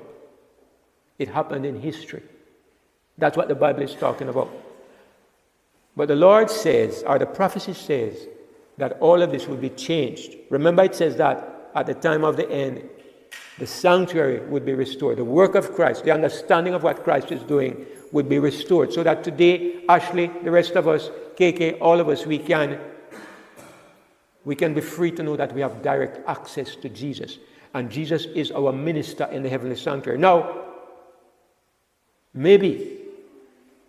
It happened in history. That's what the Bible is talking about. But the Lord says, or the prophecy says, that all of this will be changed. Remember, it says that at the time of the end, the sanctuary would be restored. The work of Christ, the understanding of what Christ is doing would be restored. So that today, Ashley, the rest of us, KK, all of us, we can be free to know that we have direct access to Jesus. And Jesus is our minister in the heavenly sanctuary. Now, maybe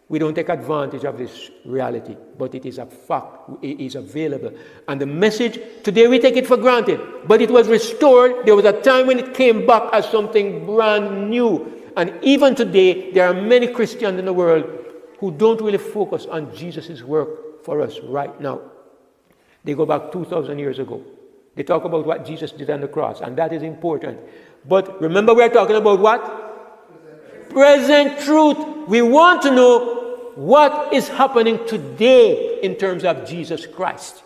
we don't take advantage of this reality, but it is a fact. It is available. And the message, today we take it for granted, but it was restored. There was a time when it came back as something brand new. And even today, there are many Christians in the world who don't really focus on Jesus' work for us right now. They go back 2,000 years ago. They talk about what Jesus did on the cross, and that is important. But remember, we're talking about what? Present truth. We want to know what is happening today in terms of Jesus Christ.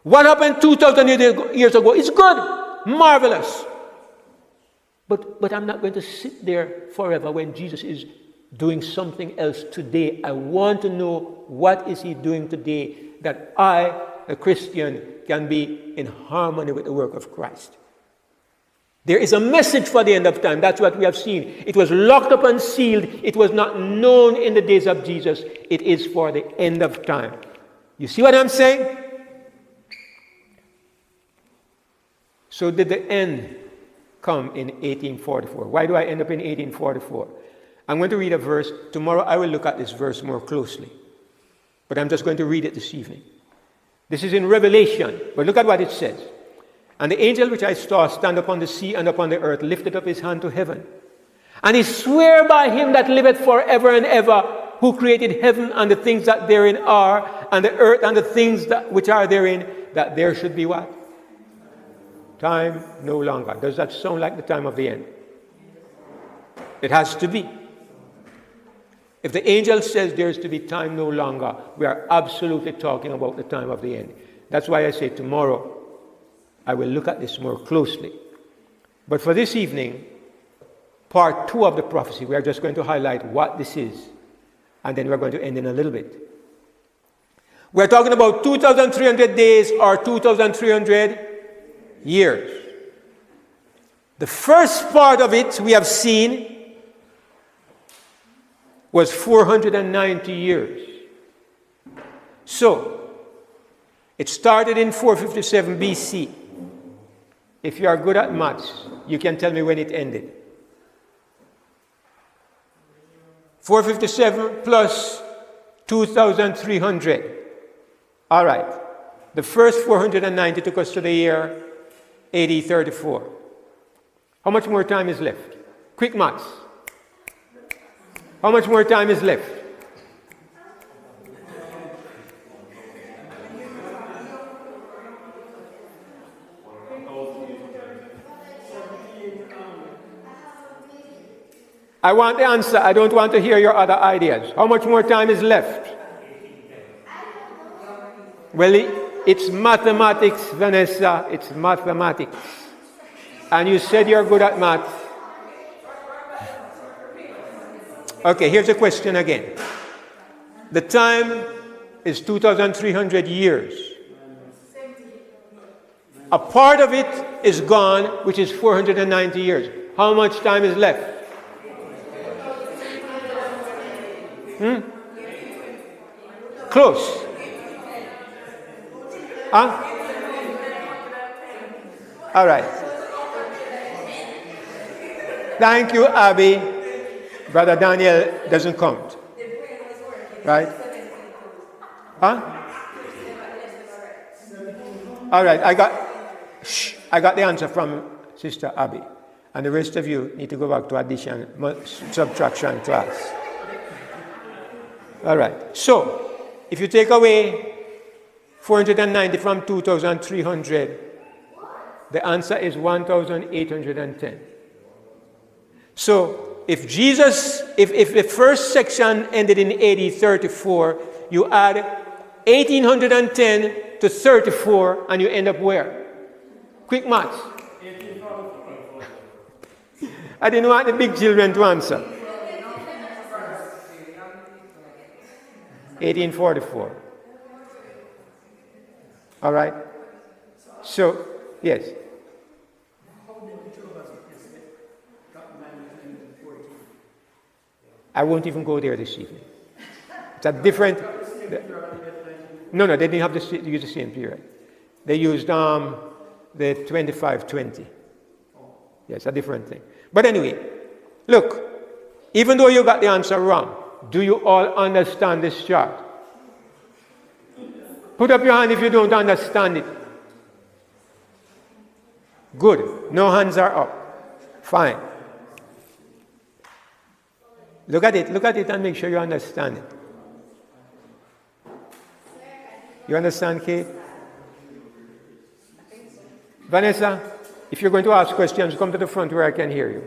What happened 2,000 years ago is good, marvelous. But I'm not going to sit there forever when Jesus is doing something else today. I want to know what is he doing today that I, a Christian, can be in harmony with the work of Christ. There is a message for the end of time. That's what we have seen. It was locked up and sealed. It was not known in the days of Jesus. It is for the end of time. You see what I'm saying? So did the end come in 1844? Why do I end up in 1844? I'm going to read a verse. Tomorrow I will look at this verse more closely. But I'm just going to read it this evening. This is in Revelation, but look at what it says. And the angel which I saw stand upon the sea and upon the earth lifted up his hand to heaven. And he sware by him that liveth forever and ever, who created heaven and the things that therein are, and the earth and the things which are therein, that there should be what? Time no longer. Does that sound like the time of the end? It has to be. If the angel says there is to be time no longer, we are absolutely talking about the time of the end. That's why I say tomorrow I will look at this more closely. But for this evening, part 2 of the prophecy, we are just going to highlight what this is, and then we're going to end in a little bit. We're talking about 2,300 days or 2,300 years. The first part of it we have seen was 490 years. So, it started in 457 BC. If you are good at maths, you can tell me when it ended. 457 plus 2,300. All right. The first 490 took us to the year AD 34. How much more time is left? Quick maths. How much more time is left? I want the answer. I don't want to hear your other ideas. How much more time is left? Well, it's mathematics, Vanessa. It's mathematics. And you said you're good at math. Okay, here's the question again. The time is 2,300 years. A part of it is gone, which is 490 years. How much time is left? Close. Huh? All right. Thank you, Abby. Brother Daniel doesn't count. Right? Huh? All right, I got the answer from Sister Abby. And the rest of you need to go back to addition, subtraction class. All right. So, if you take away 490 from 2,300, the answer is 1,810. So, if the first section ended in AD 34, you add 1,810 to 34, and you end up where? Quick maths. I didn't want the big children to answer. 1844. All right. So, yes. I won't even go there this evening. It's a different... No, they didn't have to use the same period. They used the 25-20. Yeah, it's a different thing. But anyway, look, even though you got the answer wrong, do you all understand this chart? Put up your hand if you don't understand it. Good. No hands are up. Fine. Look at it and make sure you understand it. You understand, Kate? Vanessa, if you're going to ask questions, come to the front where I can hear you.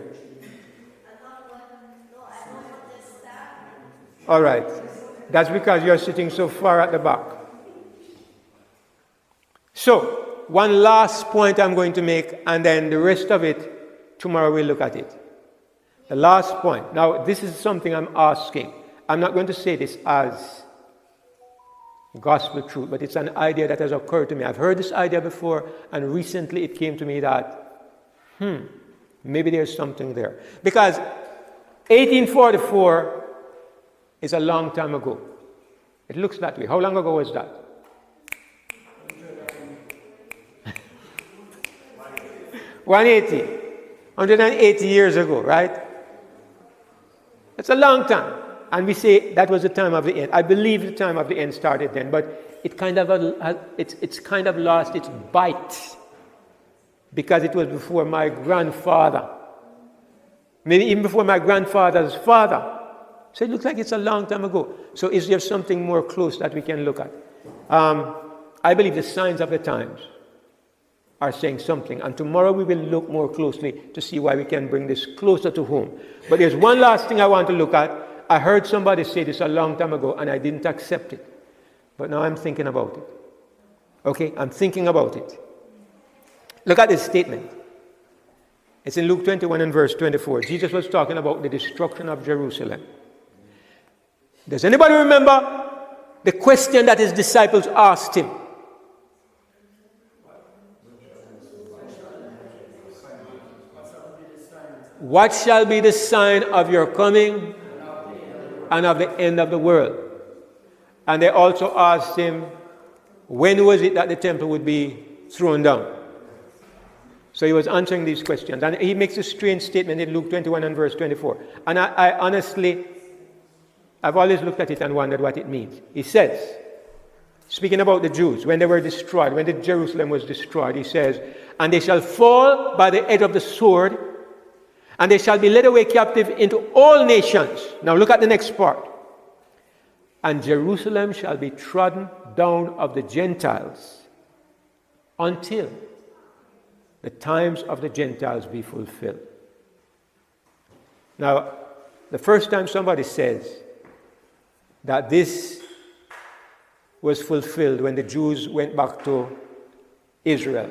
All right. That's because you're sitting so far at the back. So, one last point I'm going to make, and then the rest of it, tomorrow we'll look at it. The last point. Now, this is something I'm asking. I'm not going to say this as gospel truth, but it's an idea that has occurred to me. I've heard this idea before, and recently it came to me that, maybe there's something there. Because 1844 is a long time ago. It looks that way. How long ago was that? 180 years ago, right? It's a long time. And we say that was the time of the end. I believe the time of the end started then, but it kind of it's kind of lost its bite because it was before my grandfather, maybe even before my grandfather's father. So it looks like it's a long time ago. So is there something more close that we can look at? I believe the signs of the times are saying something, and tomorrow we will look more closely to see why we can bring this closer to home. But there's one last thing I want to look at. I heard somebody say this a long time ago, and I didn't accept it. But now I'm thinking about it. Okay, I'm thinking about it. Look at this statement. It's in Luke 21 and verse 24. Jesus was talking about the destruction of Jerusalem. Does anybody remember the question that his disciples asked him? What shall be the sign of your coming and of the end of the world? And they also asked him, when was it that the temple would be thrown down? So he was answering these questions. And he makes a strange statement in Luke 21 and verse 24. And I honestly, I've always looked at it and wondered what it means. He says, speaking about the Jews, when they were destroyed, when Jerusalem was destroyed, he says, and they shall fall by the edge of the sword, and they shall be led away captive into all nations. Now look at the next part. And Jerusalem shall be trodden down of the Gentiles until the times of the Gentiles be fulfilled. Now, the first time somebody says that this was fulfilled when the Jews went back to Israel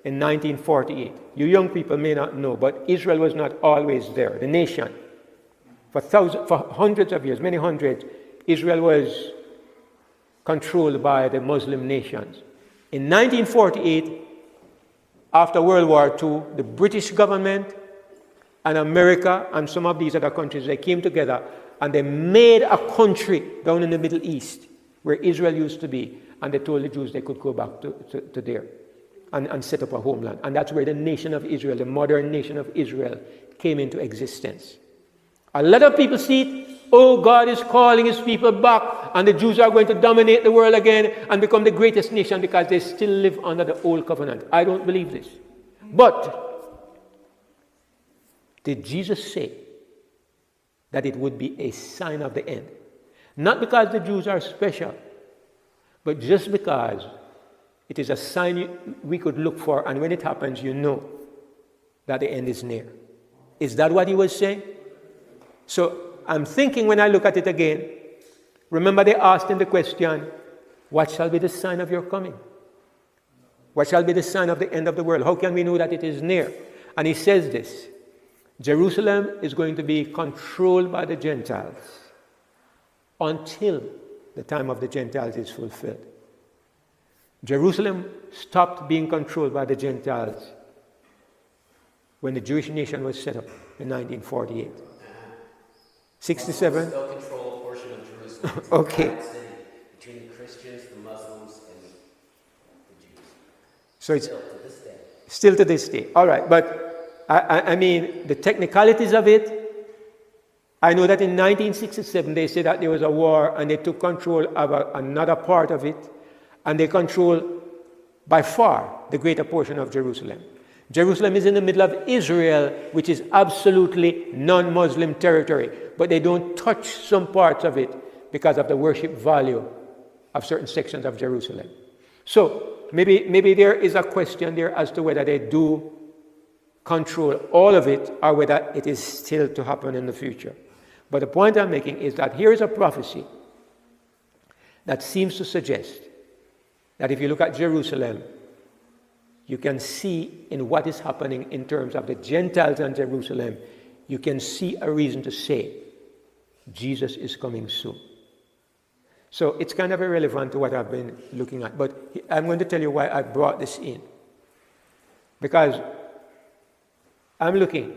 in 1948. You young people may not know, but Israel was not always there. The nation, for hundreds of years, many hundreds, Israel was controlled by the Muslim nations. In 1948, after World War II, the British government and America and some of these other countries, they came together and they made a country down in the Middle East where Israel used to be, and they told the Jews they could go back to there and set up a homeland. And that's where the nation of Israel, the modern nation of Israel, came into existence. A lot of people see it, oh, God is calling his people back, and the Jews are going to dominate the world again and become the greatest nation because they still live under the old covenant. I don't believe this. But did Jesus say that it would be a sign of the end? Not because the Jews are special, but just because it is a sign we could look for, and when it happens, you know that the end is near. Is that what he was saying? So I'm thinking when I look at it again, remember they asked him the question, what shall be the sign of your coming? What shall be the sign of the end of the world? How can we know that it is near? And he says this, Jerusalem is going to be controlled by the Gentiles until the time of the Gentiles is fulfilled. Jerusalem stopped being controlled by the Gentiles when the Jewish nation was set up in 1948. 67? Muslims still control a portion of Jerusalem. It's Okay. a divided city between the Christians, the Muslims, and the Jews. So it's Still to this day. still to this day. All right, but I mean, the technicalities of it, I know that in 1967 they said that there was a war and they took control of another part of it, and they control by far the greater portion of Jerusalem. Jerusalem is in the middle of Israel, which is absolutely non-Muslim territory, but they don't touch some parts of it because of the worship value of certain sections of Jerusalem. So maybe there is a question there as to whether they do control all of it or whether it is still to happen in the future. But the point I'm making is that here is a prophecy that seems to suggest that if you look at Jerusalem, you can see in what is happening in terms of the Gentiles and Jerusalem, you can see a reason to say Jesus is coming soon. So it's kind of irrelevant to what I've been looking at, but I'm going to tell you why I brought this in. Because I'm looking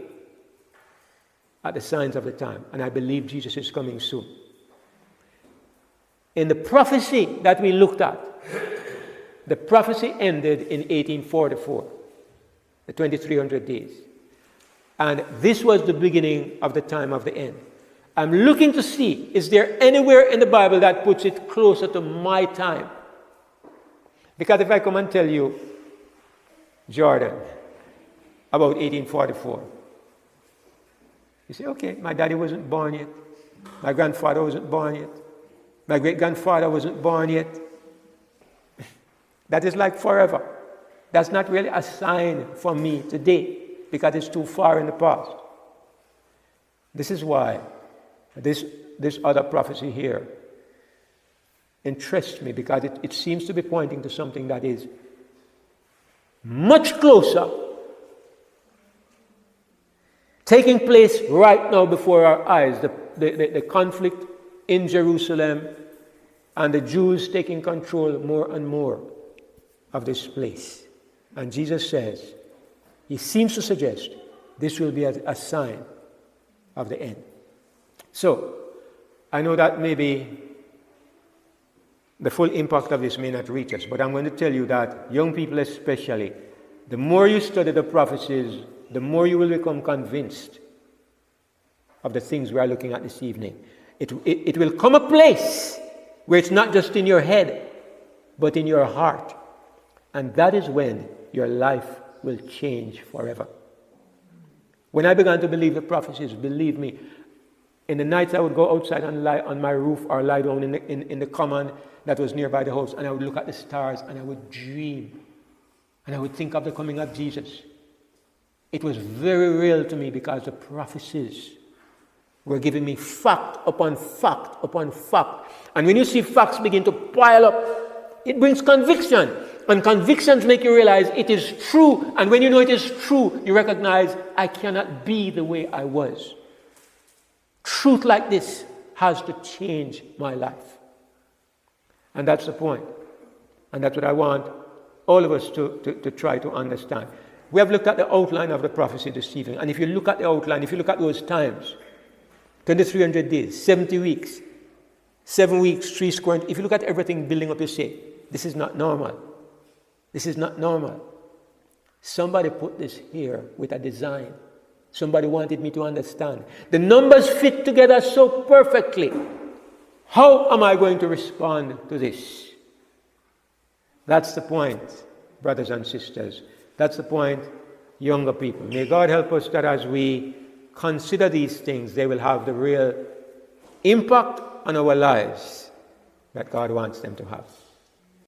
at the signs of the time, and I believe Jesus is coming soon. In the prophecy that we looked at, the prophecy ended in 1844, the 2300 days. And this was the beginning of the time of the end. I'm looking to see, is there anywhere in the Bible that puts it closer to my time? Because if I come and tell you, Jordan, about 1844, you say, okay, my daddy wasn't born yet. My grandfather wasn't born yet. My great-grandfather wasn't born yet. That is like forever. That's not really a sign for me today because it's too far in the past. This is why this other prophecy here interests me, because it seems to be pointing to something that is much closer, taking place right now before our eyes. The conflict in Jerusalem and the Jews taking control more and more of this place. And Jesus says, he seems to suggest this will be a sign of the end. So, I know that maybe the full impact of this may not reach us, but I'm going to tell you that young people especially, the more you study the prophecies, the more you will become convinced of the things we are looking at this evening. It will come a place where it's not just in your head, but in your heart. And that is when your life will change forever. When I began to believe the prophecies, believe me, in the nights I would go outside and lie on my roof or lie down in the common that was nearby the house, and I would look at the stars and I would dream. And I would think of the coming of Jesus. It was very real to me because the prophecies were giving me fact upon fact upon fact. And when you see facts begin to pile up, it brings conviction. And convictions make you realize it is true. And when you know it is true, you recognize I cannot be the way I was. Truth like this has to change my life. And that's the point. And that's what I want all of us to try to understand. We have looked at the outline of the prophecy this evening. And if you look at the outline, if you look at those times, 2300 days, 70 weeks, 7 weeks, 3 square. If you look at everything building up, you say, this is not normal. This is not normal. Somebody put this here with a design. Somebody wanted me to understand. The numbers fit together so perfectly. How am I going to respond to this? That's the point, brothers and sisters. That's the point, younger people. May God help us that as we consider these things, they will have the real impact on our lives that God wants them to have.